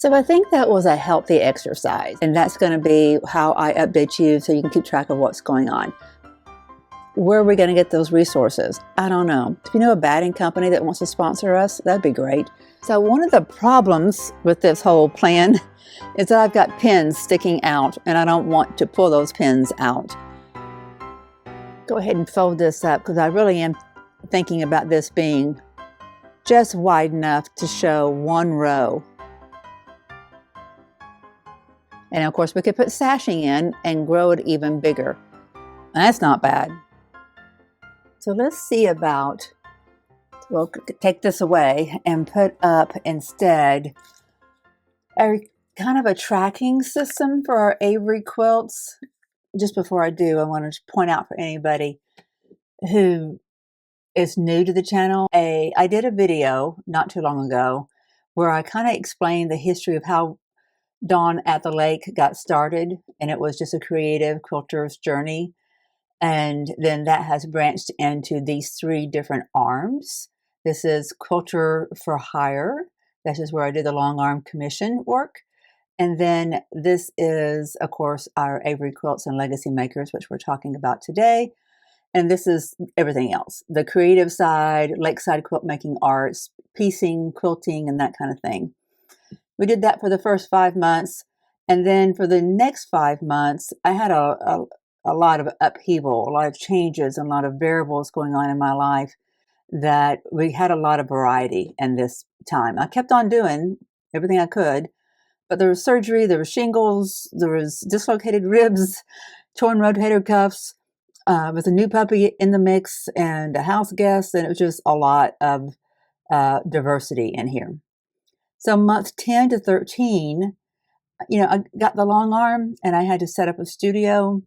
So I think that was a healthy exercise, and that's going to be how I update you so you can keep track of what's going on. Where are we going to get those resources? I don't know. If you know a batting company that wants to sponsor us, that'd be great. So one of the problems with this whole plan is that I've got pins sticking out, and I don't want to pull those pins out. Go ahead and fold this up because I really am thinking about this being just wide enough to show one row. And of course we could put sashing in and grow it even bigger. That's not bad. So let's see about, we'll take this away and put up instead a kind of a tracking system for our Avery quilts. Just before I do, I want to point out for anybody who is new to the channel, I did a video not too long ago where I kind of explained the history of how Dawn at the Lake got started, and it was just a creative quilter's journey. And then that has branched into these three different arms. This is Quilter for Hire. This is where I did the long arm commission work. And then this is, of course, our Avery Quilts and Legacy Makers, which we're talking about today. And this is everything else. The creative side, lakeside quilt making arts, piecing, quilting, and that kind of thing. We did that for the first 5 months. And then for the next 5 months, I had a lot of upheaval, a lot of changes, and a lot of variables going on in my life that we had a lot of variety in this time. I kept on doing everything I could, but there was surgery, there was shingles, there was dislocated ribs, torn rotator cuffs, with a new puppy in the mix and a house guest, and it was just a lot of diversity in here. So month 10 to 13, I got the long arm and I had to set up a studio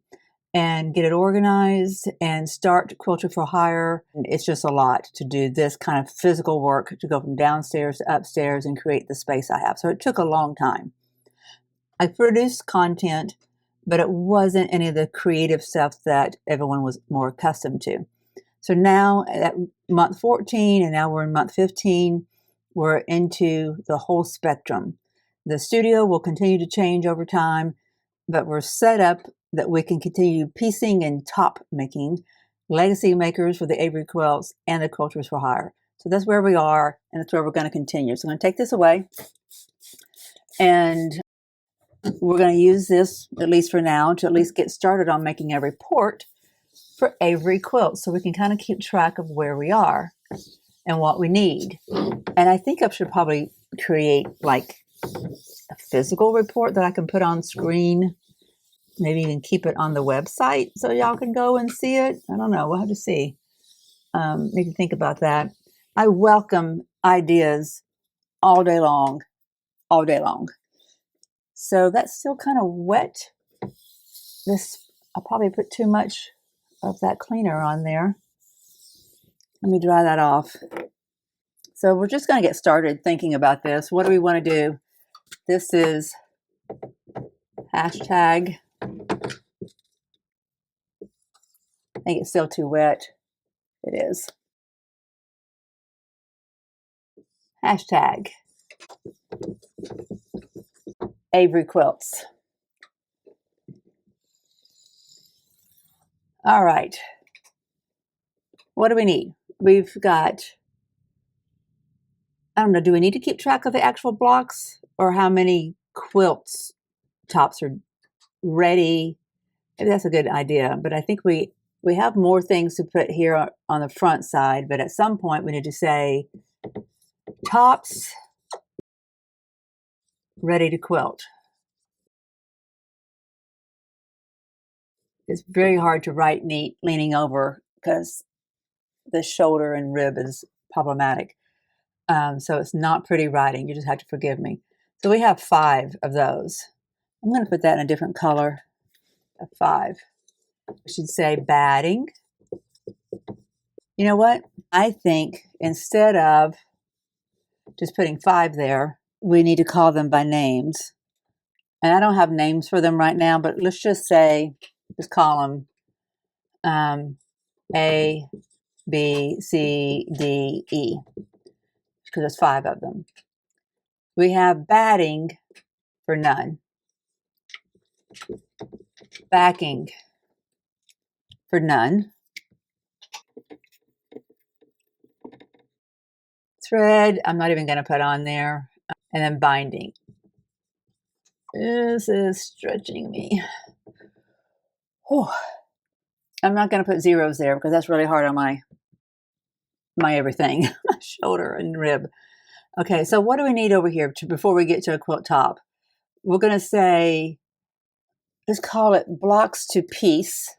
and get it organized and start Quilter for Hire. It's just a lot to do this kind of physical work, to go from downstairs to upstairs and create the space I have. So it took a long time. I produced content, but it wasn't any of the creative stuff that everyone was more accustomed to. So now at month 14, and now we're in month 15, we're into the whole spectrum. The studio will continue to change over time, but we're set up that we can continue piecing and top making, legacy makers for the Avery quilts and the Quilters for Hire. So that's where we are, and that's where we're going to continue. So I'm going to take this away, and we're going to use this, at least for now, to at least get started on making a report for Avery quilts so we can kind of keep track of where we are and what we need. And I think I should probably create like a physical report that I can put on screen, maybe even keep it on the website so y'all can go and see it. I don't know, we'll have to see. Need to think about that. I welcome ideas all day long, all day long. So that's still kind of wet. I'll probably put too much of that cleaner on there. Let me dry that off. So we're just going to get started thinking about this. What do we want to do? This is hashtag. I think it's still too wet. It is. Hashtag Avery quilts. All right. What do we need? We've got, I don't know, do we need to keep track of the actual blocks or how many quilts tops are ready? Maybe that's a good idea, but I think we have more things to put here on the front side, but at some point we need to say tops ready to quilt. It's very hard to write neat leaning over because the shoulder and rib is problematic. So it's not pretty writing. You just have to forgive me. So we have 5 of those. I'm going to put that in a different color. 5. I should say batting. You know what? I think instead of just putting 5 there, we need to call them by names. And I don't have names for them right now, but let's just say, just call them A, B, C, D, E, because there's 5 of them. We have batting for none. Backing for none. Thread, I'm not even going to put on there. And then binding. This is stretching me. Oh, I'm not going to put zeros there because that's really hard on my everything, my shoulder and rib. Okay, so what do we need over here before we get to a quilt top? We're going to say, let's call it blocks to piece.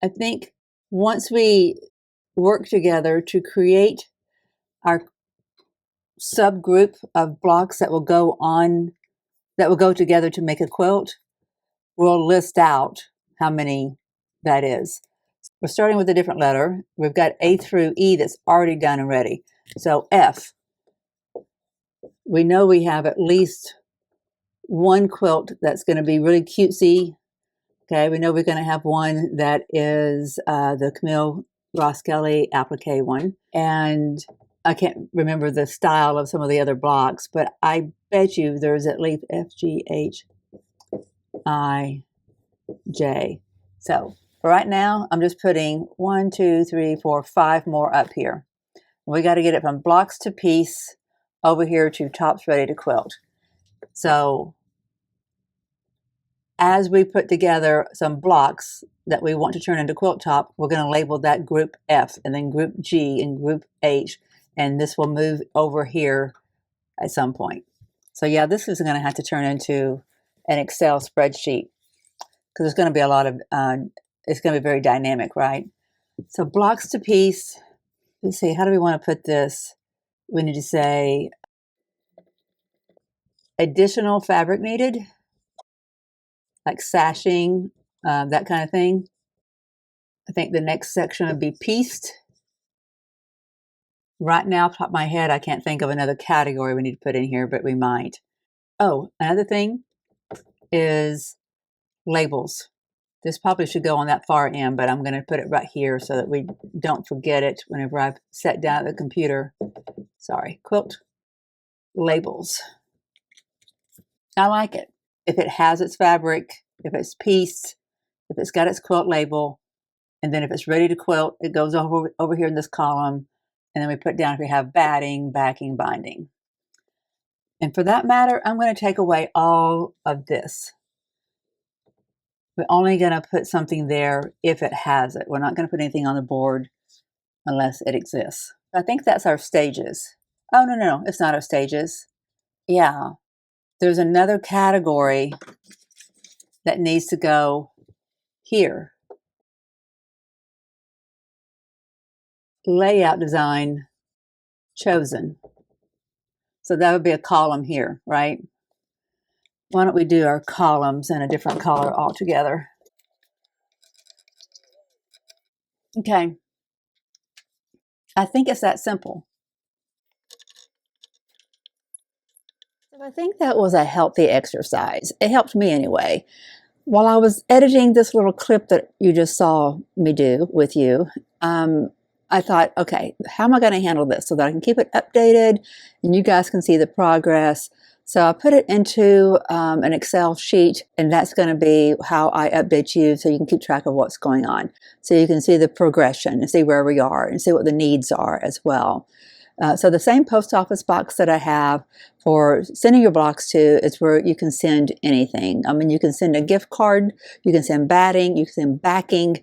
I think once we work together to create our subgroup of blocks that will go together to make a quilt, we'll list out how many that is. We're starting with a different letter. We've got A through E that's already done and ready. So F, we know we have at least one quilt that's going to be really cutesy. Okay, we know we're going to have one that is the Camille Roskelley Applique one. And I can't remember the style of some of the other blocks, but I bet you there's at least F, G, H, I, J. So for right now, I'm just putting 1, 2, 3, 4, 5 more up here. We got to get it from blocks to piece over here to tops ready to quilt. So as we put together some blocks that we want to turn into quilt top, we're going to label that group F and then group G and group H, and this will move over here at some point. So yeah, this is going to have to turn into an Excel spreadsheet because there's going to be a lot of, it's going to be very dynamic, right? So blocks to piece, let's see, how do we want to put this? We need to say additional fabric needed, like sashing, that kind of thing. I think the next section would be pieced. Right now, off the top of my head, I can't think of another category we need to put in here, but we might. Oh, another thing is labels. This probably should go on that far end, but I'm going to put it right here so that we don't forget it whenever I've sat down at the computer. Sorry, quilt labels. I like it. If it has its fabric, if it's pieced, if it's got its quilt label, and then if it's ready to quilt, it goes over here in this column, and then we put down if we have batting, backing, binding. And for that matter, I'm going to take away all of this. We're only going to put something there if it has it. We're not going to put anything on the board unless it exists. I think that's our stages. Oh, no, it's not our stages. Yeah, there's another category that needs to go here. Layout design chosen. So that would be a column here, right? Why don't we do our columns in a different color altogether? Okay. I think it's that simple. I think that was a healthy exercise. It helped me anyway. While I was editing this little clip that you just saw me do with you, I thought, okay, how am I going to handle this so that I can keep it updated and you guys can see the progress? So I put it into an Excel sheet, and that's going to be how I update you so you can keep track of what's going on. So you can see the progression and see where we are and see what the needs are as well. So the same post office box that I have for sending your blocks to is where you can send anything. I mean, you can send a gift card, you can send batting, you can send backing,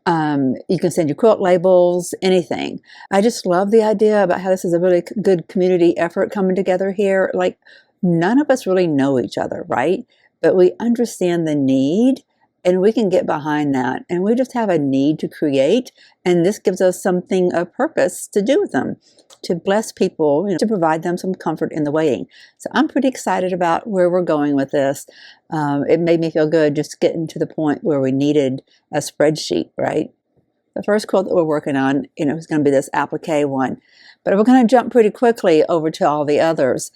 you can send your quilt labels, anything. I just love the idea about how this is a really good community effort coming together here. Like, none of us really know each other, right? But we understand the need, and we can get behind that. And we just have a need to create, and this gives us something of purpose to do with them, to bless people, to provide them some comfort in the waiting. So I'm pretty excited about where we're going with this. It made me feel good just getting to the point where we needed a spreadsheet, right? The first quilt that we're working on, is going to be this applique one. But we're going to jump pretty quickly over to all the others.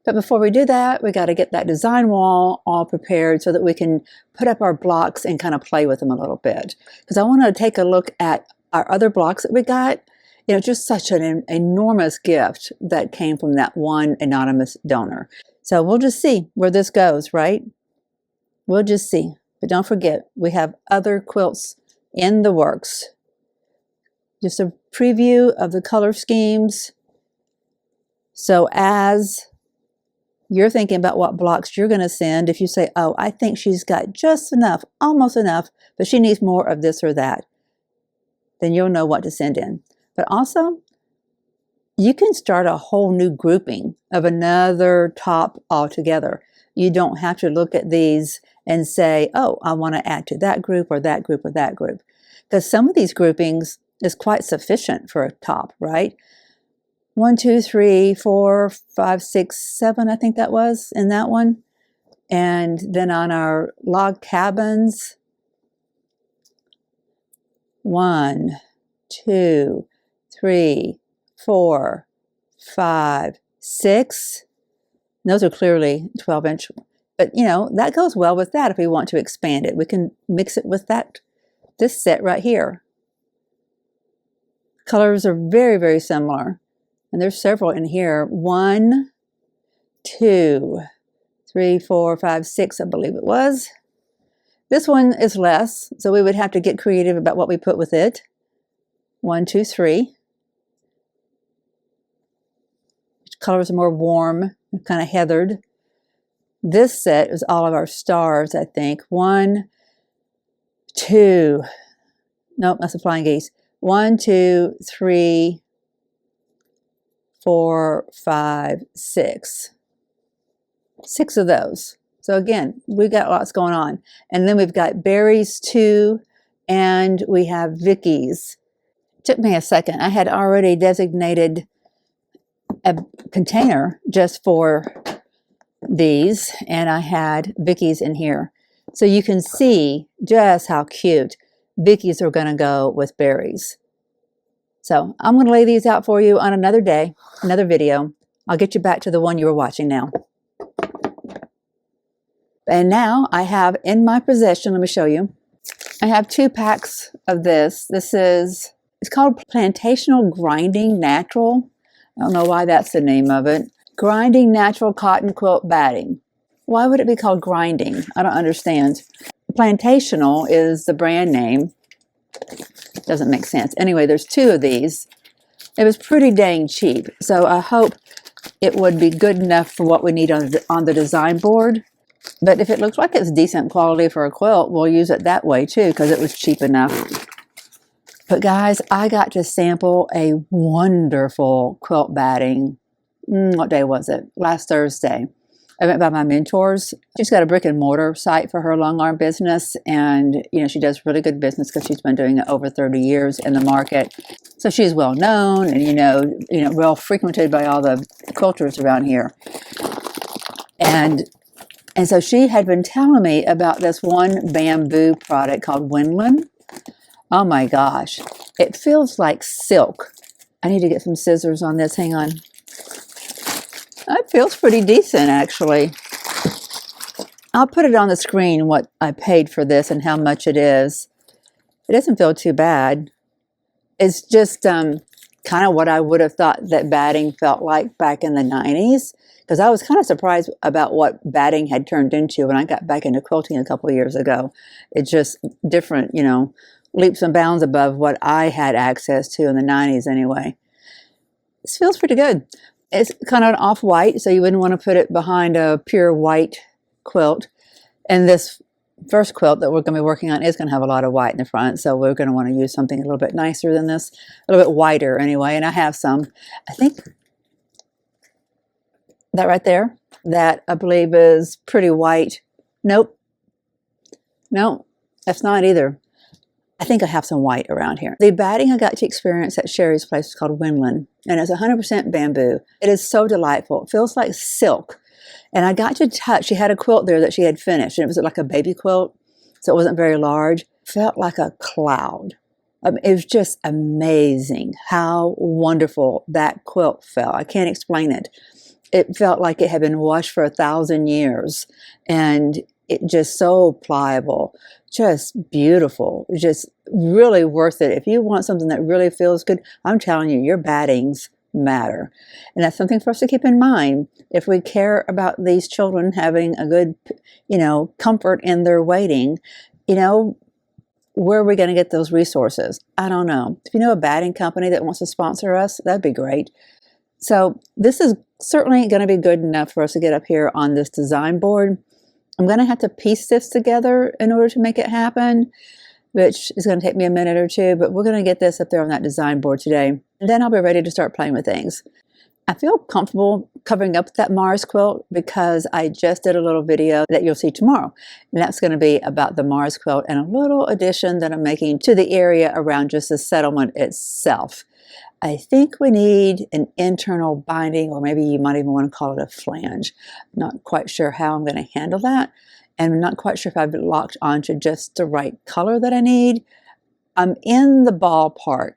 But before we do that, we got to get that design wall all prepared so that we can put up our blocks and kind of play with them a little bit. Because I want to take a look at our other blocks that we got You know, just such an enormous gift that came from that one anonymous donor. So we'll just see where this goes, right? We'll just see. But don't forget, we have other quilts in the works. Just a preview of the color schemes. So as you're thinking about what blocks you're going to send, if you say, oh, I think she's got just enough, almost enough, but she needs more of this or that, then you'll know what to send in. But also, you can start a whole new grouping of another top altogether. You don't have to look at these and say, oh, I want to add to that group or that group or that group. Because some of these groupings is quite sufficient for a top, right? 1, 2, 3, 4, 5, 6, 7, I think that was in that one. And then on our log cabins, 1, 2, 3, 4, 5, 6. Those are clearly 12-inch. But, you know, that goes well with that if we want to expand it. We can mix it with this set right here. Colors are very, very similar. And there's several in here. 1, 2, 3, 4, 5, 6, I believe it was. This one is less, so we would have to get creative about what we put with it. 1, 2, 3. Colors are more warm, kind of heathered. This set is all of our stars, I think. 1, 2. Nope, that's a flying geese. 1, 2, 3, 4, 5, 6. 6 of those. So again, we've got lots going on. And then we've got berries too, and we have Vicky's. Took me a second. I had already designated a container just for these, and I had Vicky's in here. So you can see just how cute Vicky's are going to go with berries. So I'm going to lay these out for you on another day, another video. I'll get you back to the one you were watching now. And now I have in my possession, let me show you. I have 2 packs of this. It's called Plantational Grinding Natural. I don't know why that's the name of it. Grinding Natural Cotton Quilt Batting. Why would it be called grinding? I don't understand. Plantational is the brand name. Doesn't make sense. Anyway, there's 2 of these. It was pretty dang cheap. So I hope it would be good enough for what we need on the design board. But if it looks like it's decent quality for a quilt, we'll use it that way too, because it was cheap enough. But guys, I got to sample a wonderful quilt batting. What day was it? Last Thursday. I went by my mentors. She's got a brick and mortar site for her long arm business, and you know, she does really good business because she's been doing it over 30 years in the market. So she's well known and you know well frequented by all the quilters around here. And so she had been telling me about this one bamboo product called Windland. Oh my gosh, it feels like silk. I need to get some scissors on this. Hang on. It feels pretty decent, actually. I'll put it on the screen what I paid for this and how much it is. It doesn't feel too bad. It's just kind of what I would have thought that batting felt like back in the 90s. Because I was kind of surprised about what batting had turned into when I got back into quilting a couple of years ago. It's just different, you know, leaps and bounds above what I had access to in the 90s anyway. This feels pretty good. It's kind of an off-white, so you wouldn't want to put it behind a pure white quilt. And this first quilt that we're going to be working on is going to have a lot of white in the front, so we're going to want to use something a little bit nicer than this, a little bit whiter anyway. And I have some, I think, that right there, that I believe is pretty white. Nope. No, that's not either. I think I have some white around here. The batting I got to experience at Sherry's place is called Windland, and it's 100% bamboo. It is so delightful. It feels like silk. And I got to touch, she had a quilt there that she had finished, and it was like a baby quilt, so it wasn't very large. Felt like a cloud. It was just amazing how wonderful that quilt felt. I can't explain it. It felt like it had been washed for 1,000 years. And it just so pliable, just beautiful, just really worth it. If you want something that really feels good, I'm telling you, your battings matter. And that's something for us to keep in mind. If we care about these children having a good, comfort in their waiting, where are we going to get those resources? I don't know. If you know a batting company that wants to sponsor us, that'd be great. So this is certainly going to be good enough for us to get up here on this design board. I'm going to have to piece this together in order to make it happen, which is going to take me a minute or two, but we're going to get this up there on that design board today. And then I'll be ready to start playing with things. I feel comfortable covering up that Mars quilt because I just did a little video that you'll see tomorrow. And that's going to be about the Mars quilt and a little addition that I'm making to the area around just the settlement itself. I think we need an internal binding, or maybe you might even want to call it a flange. I'm not quite sure how I'm going to handle that. And I'm not quite sure if I've locked onto just the right color that I need. I'm in the ballpark,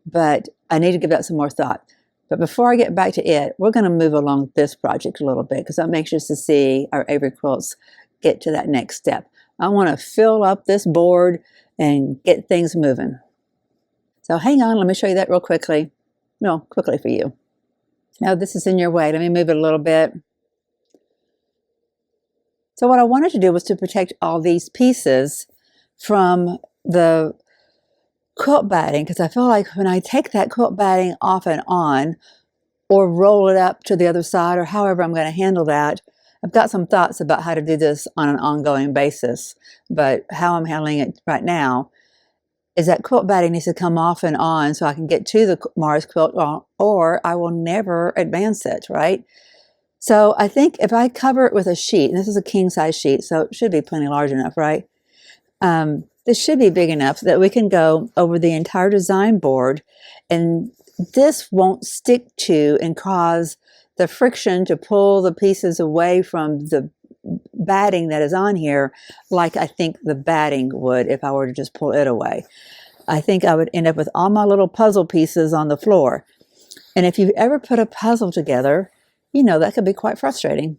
but I need to give that some more thought. But before I get back to it, we're going to move along this project a little bit because I'm anxious to see our Avery quilts get to that next step. I want to fill up this board and get things moving. So hang on, let me show you that real quickly. No, quickly for you. Now this is in your way. Let me move it a little bit. So what I wanted to do was to protect all these pieces from the quilt batting, because I feel like when I take that quilt batting off and on, or roll it up to the other side, or however I'm going to handle that, I've got some thoughts about how to do this on an ongoing basis. But how I'm handling it right now is that quilt batting needs to come off and on so I can get to the Mars quilt, or I will never advance it, right? So I think if I cover it with a sheet, and this is a king size sheet, so it should be plenty large enough, right? This should be big enough that we can go over the entire design board, and this won't stick to and cause the friction to pull the pieces away from the batting that is on here, like I think the batting would if I were to just pull it away. I think I would end up with all my little puzzle pieces on the floor. And if you've ever put a puzzle together, that could be quite frustrating.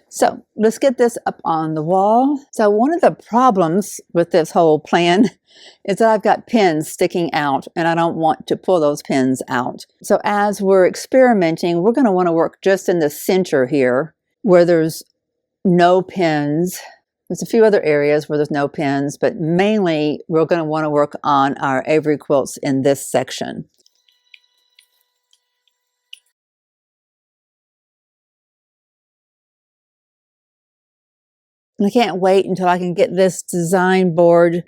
So let's get this up on the wall. So one of the problems with this whole plan is that I've got pins sticking out and I don't want to pull those pins out. So as we're experimenting, we're going to want to work just in the center here where there's no pins. There's a few other areas where there's no pins, but mainly we're going to want to work on our Avery quilts in this section. And I can't wait until I can get this design board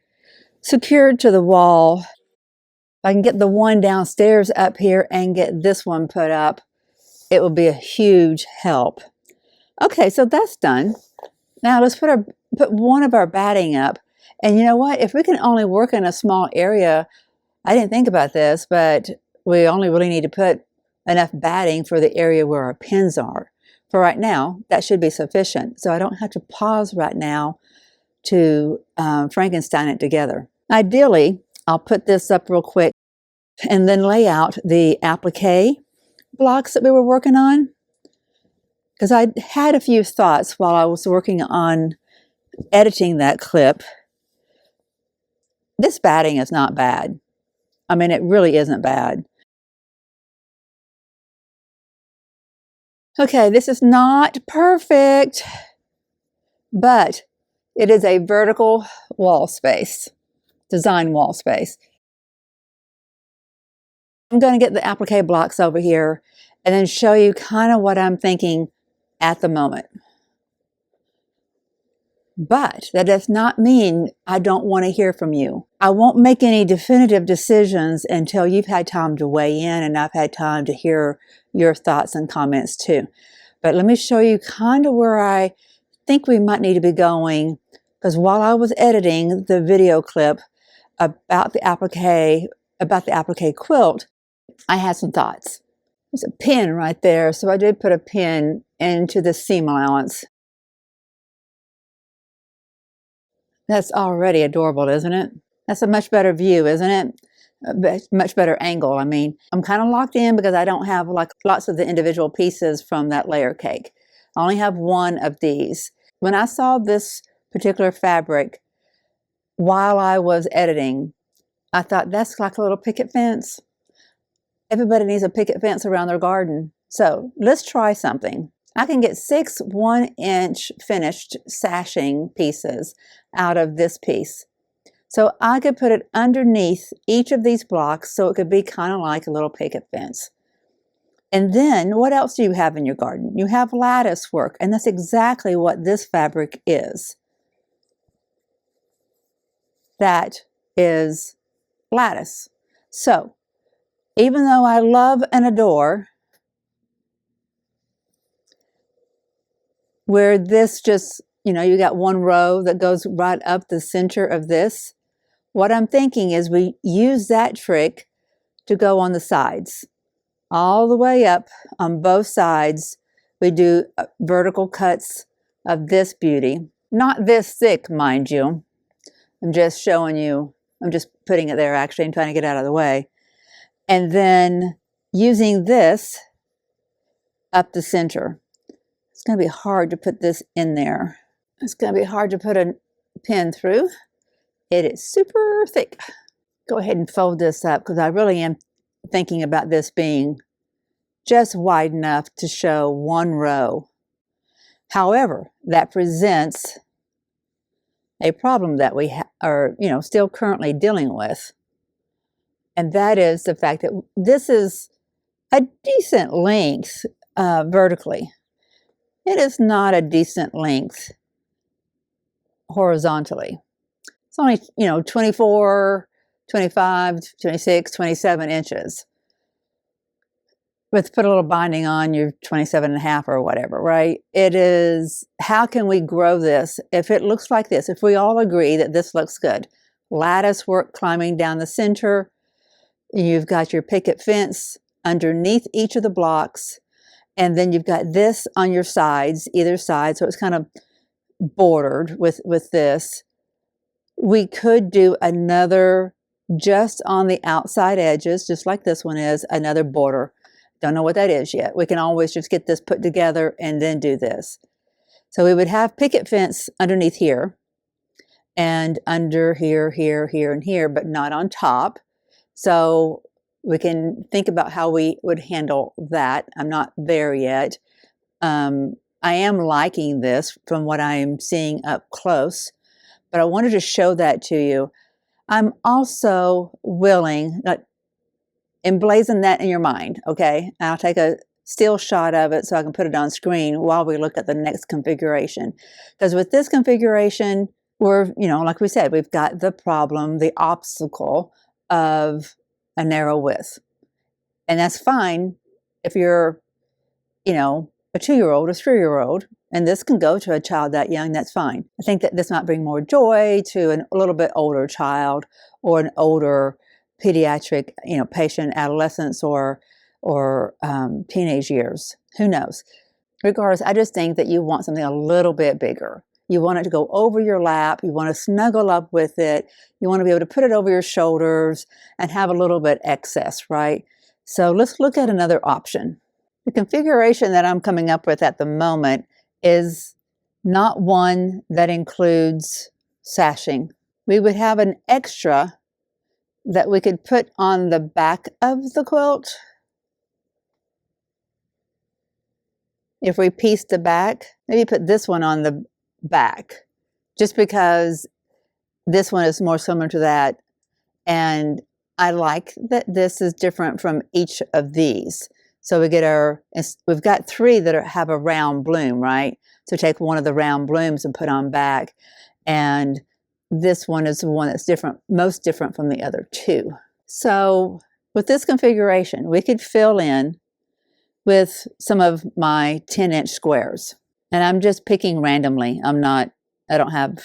secured to the wall. If I can get the one downstairs up here and get this one put up, it will be a huge help. Okay, so that's done. Now let's put one of our batting up. And you know what? If we can only work in a small area, I didn't think about this, but we only really need to put enough batting for the area where our pins are. For right now, that should be sufficient. So I don't have to pause right now to Frankenstein it together. Ideally, I'll put this up real quick and then lay out the applique blocks that we were working on. Because I had a few thoughts while I was working on editing that clip. This batting is not bad. I mean, it really isn't bad. Okay, this is not perfect, but it is a vertical wall space, design wall space. I'm going to get the applique blocks over here and then show you kind of what I'm thinking at the moment. But that does not mean I don't want to hear from you. I won't make any definitive decisions until you've had time to weigh in and I've had time to hear your thoughts and comments too. But let me show you kind of where I think we might need to be going, because while I was editing the video clip about the applique quilt, I had some thoughts. There's a pin right there, so I did put a pin into the seam allowance. That's already adorable, isn't it? That's a much better view, isn't it? A much better angle. I mean, I'm kind of locked in because I don't have like lots of the individual pieces from that layer cake. I only have one of these. When I saw this particular fabric while I was editing. I thought, that's like a little picket fence. Everybody needs a picket fence around their garden. So let's try something. I can get 6 1-inch finished sashing pieces out of this piece. So I could put it underneath each of these blocks so it could be kind of like a little picket fence. And then what else do you have in your garden? You have lattice work, and that's exactly what this fabric is. That is lattice. So even though I love and adore where this just, you got one row that goes right up the center of this, what I'm thinking is we use that trick to go on the sides. All the way up on both sides, we do vertical cuts of this beauty. Not this thick, mind you. I'm just showing you, I'm just putting it there actually and trying to get out of the way. And then using this up the center. It's going to be hard to put this in there. It's going to be hard to put a pin through. It is super thick. Go ahead and fold this up because I really am thinking about this being just wide enough to show one row. However, that presents a problem that we are, still currently dealing with. And that is the fact that this is a decent length vertically. It is not a decent length horizontally. It's only, 24, 25, 26, 27 inches. With put a little binding on, you're 27.5 or whatever, right? It is, how can we grow this if it looks like this? If we all agree that this looks good. Lattice work climbing down the center. You've got your picket fence underneath each of the blocks. And then you've got this on your sides, either side. So it's kind of bordered with this. We could do another just on the outside edges, just like this one is, another border. Don't know what that is yet. We can always just get this put together and then do this. So we would have picket fence underneath here and under here, here, here, and here, but not on top. So we can think about how we would handle that. I'm not there yet. I am liking this from what I'm seeing up close, but I wanted to show that to you. I'm also willing, emblazon that in your mind, okay? I'll take a still shot of it so I can put it on screen while we look at the next configuration. Because with this configuration, we're, like we said, we've got the problem, the obstacle of a narrow width. And that's fine if you're, a 2-year-old or 3-year-old, and this can go to a child that young, that's fine. I think that this might bring more joy to a little bit older child or an older pediatric, patient, adolescents or teenage years. Who knows? Regardless, I just think that you want something a little bit bigger. You want it to go over your lap. You want to snuggle up with it. You want to be able to put it over your shoulders and have a little bit excess, right? So let's look at another option. The configuration that I'm coming up with at the moment is not one that includes sashing. We would have an extra that we could put on the back of the quilt. If we piece the back, maybe put this one on the back, just because this one is more similar to that. And I like that this is different from each of these. So we get we've got 3 that have a round bloom, right? So take one of the round blooms and put on back. And this one is the one that's different, most different from the other 2. So with this configuration, we could fill in with some of my 10-inch squares. And I'm just picking randomly. I don't have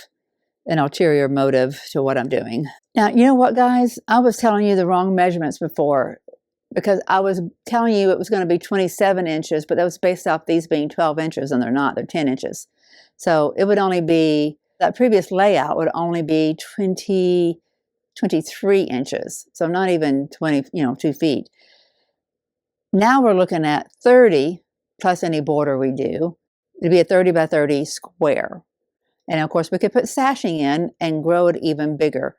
an ulterior motive to what I'm doing. Now, you know what, guys? I was telling you the wrong measurements before because I was telling you it was going to be 27 inches, but that was based off these being 12 inches, and they're not. They're 10 inches. So it would only be, that previous layout would only be 23 inches. So not even 2 feet. Now we're looking at 30 plus any border we do. It'd be a 30 by 30 square. And of course, we could put sashing in and grow it even bigger.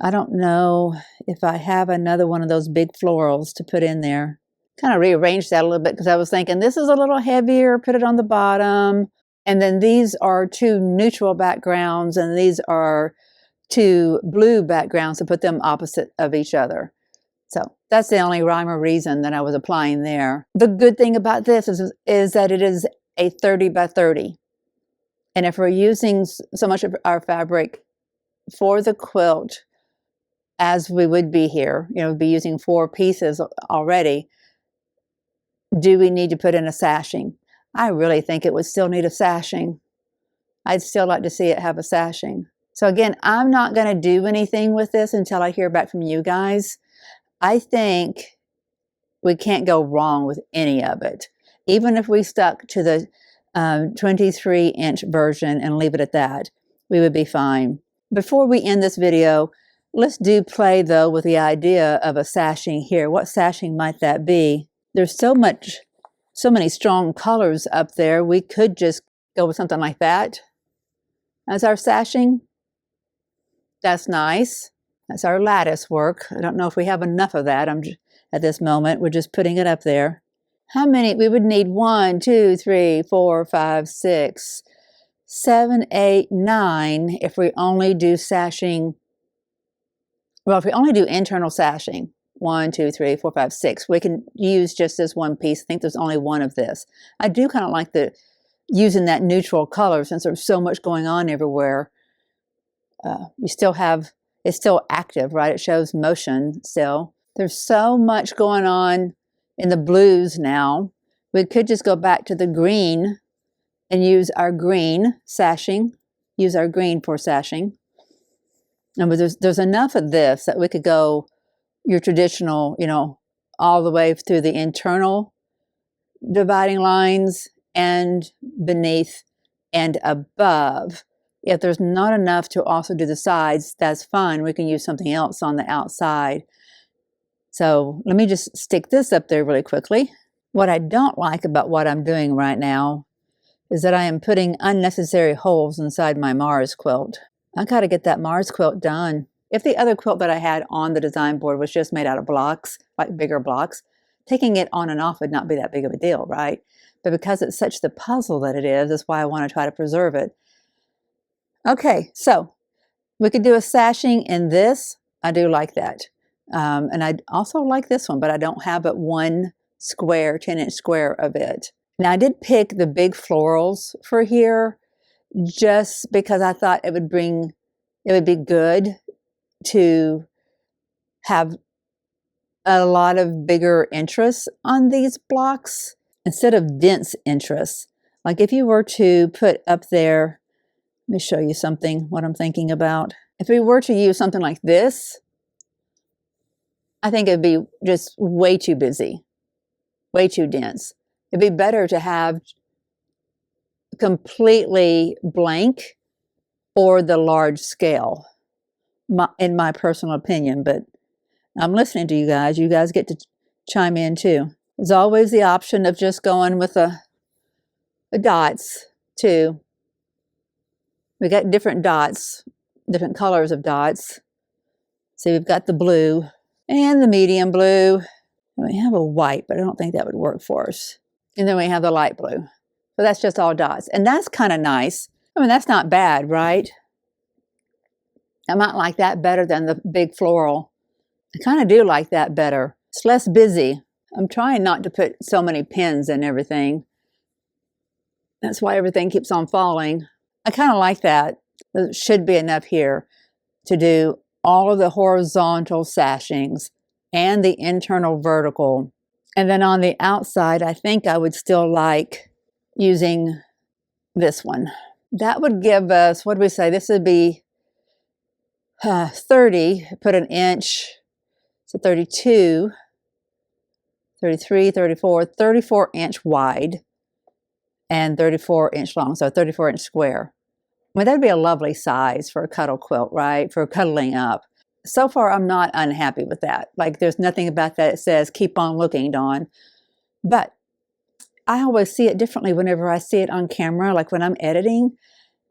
I don't know if I have another one of those big florals to put in there. Kind of rearranged that a little bit because I was thinking this is a little heavier, put it on the bottom. And then these are two neutral backgrounds and these are two blue backgrounds, to put them opposite of each other. So that's the only rhyme or reason that I was applying there. The good thing about this is that it is a 30 by 30. And if we're using so much of our fabric for the quilt as we would be here, you know, be using 4 pieces already, do we need to put in a sashing? I really think it would still need a sashing. I'd still like to see it have a sashing. So again, I'm not going to do anything with this until I hear back from you guys. I think we can't go wrong with any of it. Even if we stuck to the 23-inch version and leave it at that, we would be fine. Before we end this video, let's do play though with the idea of a sashing here. What sashing might that be? There's so many strong colors up there. We could just go with something like that as our sashing. That's nice. That's our lattice work. I don't know if we have enough of that. At this moment, we're just putting it up there. How many? We would need 1, 2, 3, 4, 5, 6, 7, 8, 9 if we only do sashing. Well, if we only do internal sashing, 1, 2, 3, 4, 5, 6, we can use just this one piece. I think there's only one of this. I do kind of like using that neutral color since there's so much going on everywhere. You still have, it's still active, right? It shows motion still. There's so much going on in the blues now. We could just go back to the green and use our green sashing, use our green for sashing. And there's enough of this that we could go your traditional, you know, all the way through the internal dividing lines and beneath and above. If there's not enough to also do the sides, that's fine. We can use something else on the outside. So let me just stick this up there really quickly. What I don't like about what I'm doing right now is that I am putting unnecessary holes inside my Mars quilt. I got to get that Mars quilt done. If the other quilt that I had on the design board was just made out of blocks, like bigger blocks, taking it on and off would not be that big of a deal, right? But because it's such the puzzle that it is, that's why I want to try to preserve it. Okay, so we could do a sashing in this. I do like that. And I also like this one, but I don't have but one square, 10-inch square of it. Now I did pick the big florals for here just because I thought it would be good to have a lot of bigger interest on these blocks instead of dense interest. Like if you were to put up there, let me show you something, what I'm thinking about. If we were to use something like this, I think it'd be just way too busy, way too dense. It'd be better to have completely blank or the large scale, in my personal opinion, but I'm listening to you guys. You guys get to chime in too. There's always the option of just going with the dots too. We got different dots, different colors of dots. See, we've got the blue and the medium blue. We have a white, but I don't think that would work for us. And then we have the light blue. So that's just all dots. And that's kind of nice. I mean, that's not bad, right? I might like that better than the big floral. I kind of do like that better. It's less busy. I'm trying not to put so many pins in everything. That's why everything keeps on falling. I kind of like that. There should be enough here to do all of the horizontal sashings and the internal vertical. And then on the outside, I think I would still like using this one. That would give us, what do we say? This would be 30, put an inch, so 32, 33, 34, 34-inch wide and 34-inch long, so 34-inch square. I mean, that'd be a lovely size for a cuddle quilt, right? For cuddling up. So far, I'm not unhappy with that. Like, there's nothing about that that says, keep on looking, Dawn. But I always see it differently whenever I see it on camera, like when I'm editing.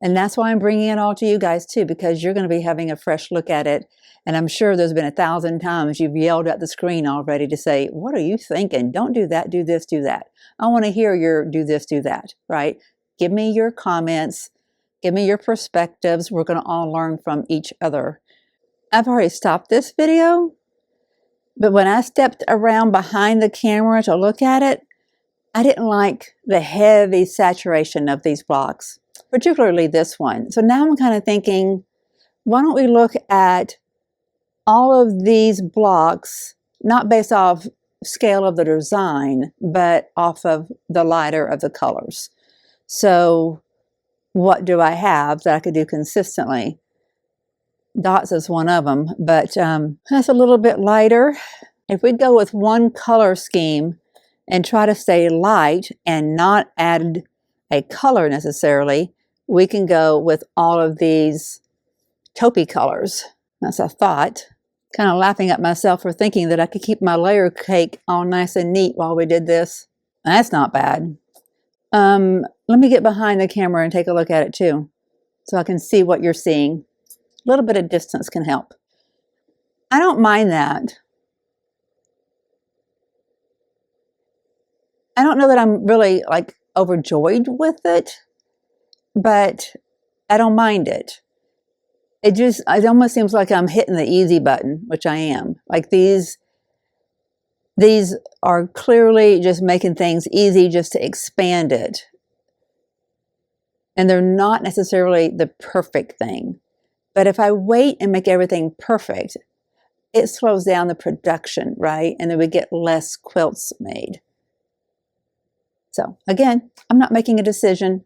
And that's why I'm bringing it all to you guys too, because you're going to be having a fresh look at it. And I'm sure there's been 1,000 times you've yelled at the screen already to say, what are you thinking? Don't do that, do this, do that. I want to hear your do this, do that, right? Give me your comments. Give me your perspectives. We're going to all learn from each other. I've already stopped this video, but when I stepped around behind the camera to look at it, I didn't like the heavy saturation of these blocks, particularly this one. So now I'm kind of thinking, why don't we look at all of these blocks, not based off scale of the design, but off of the lighter of the colors. So what do I have that I could do consistently? Dots is one of them, but that's a little bit lighter. If we go with one color scheme and try to stay light and not add a color necessarily, we can go with all of these taupey colors. That's a thought. Kind of laughing at myself for thinking that I could keep my layer cake all nice and neat while we did this. That's not bad. Let me get behind the camera and take a look at it too, so I can see what you're seeing. A little bit of distance can help. I don't mind that. I don't know that I'm really like overjoyed with it, but I don't mind it. It almost seems like I'm hitting the easy button, which I am. Like these are clearly just making things easy just to expand it. And they're not necessarily the perfect thing. But if I wait and make everything perfect, it slows down the production, right? And then we get less quilts made. So again, I'm not making a decision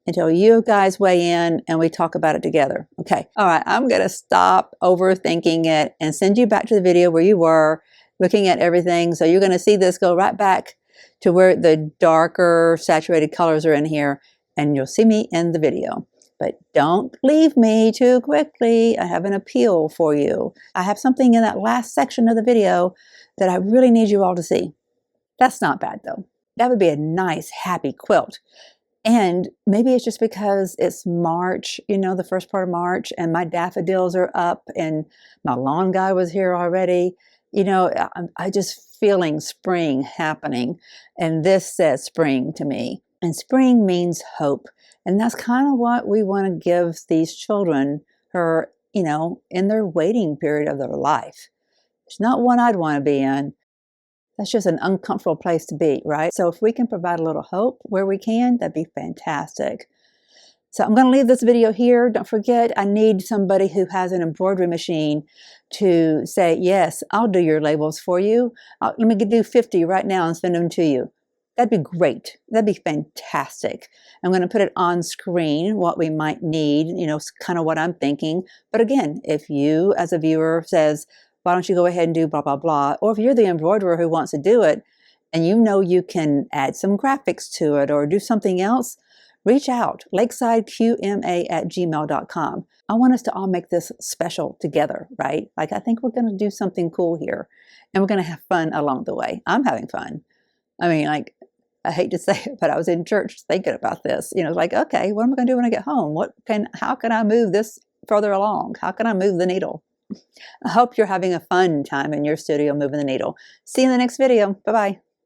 until you guys weigh in and we talk about it together. Okay, all right, I'm gonna stop overthinking it and send you back to the video where you were looking at everything. So you're gonna see this go right back to where the darker saturated colors are in here, and you'll see me in the video. But don't leave me too quickly. I have an appeal for you. I have something in that last section of the video that I really need you all to see. That's not bad though. That would be a nice, happy quilt. And maybe it's just because it's March, you know, the first part of March, and my daffodils are up and my lawn guy was here already. You know, I just feeling spring happening. And this says spring to me. And spring means hope. And that's kind of what we want to give these children who, you know, in their waiting period of their life. It's not one I'd want to be in. That's just an uncomfortable place to be, right? So if we can provide a little hope where we can, that'd be fantastic. So I'm going to leave this video here. Don't forget, I need somebody who has an embroidery machine to say, yes, I'll do your labels for you. Let me do 50 right now and send them to you. That'd be great. That'd be fantastic. I'm going to put it on screen, what we might need, you know, kind of what I'm thinking. But again, if you as a viewer says, why don't you go ahead and do blah, blah, blah, or if you're the embroiderer who wants to do it and you know you can add some graphics to it or do something else, reach out, lakesideqma@gmail.com. I want us to all make this special together, right? Like, I think we're going to do something cool here and we're going to have fun along the way. I'm having fun. I mean, like, I hate to say it, but I was in church thinking about this. You know, like, okay, what am I going to do when I get home? How can I move this further along? How can I move the needle? I hope you're having a fun time in your studio moving the needle. See you in the next video. Bye-bye.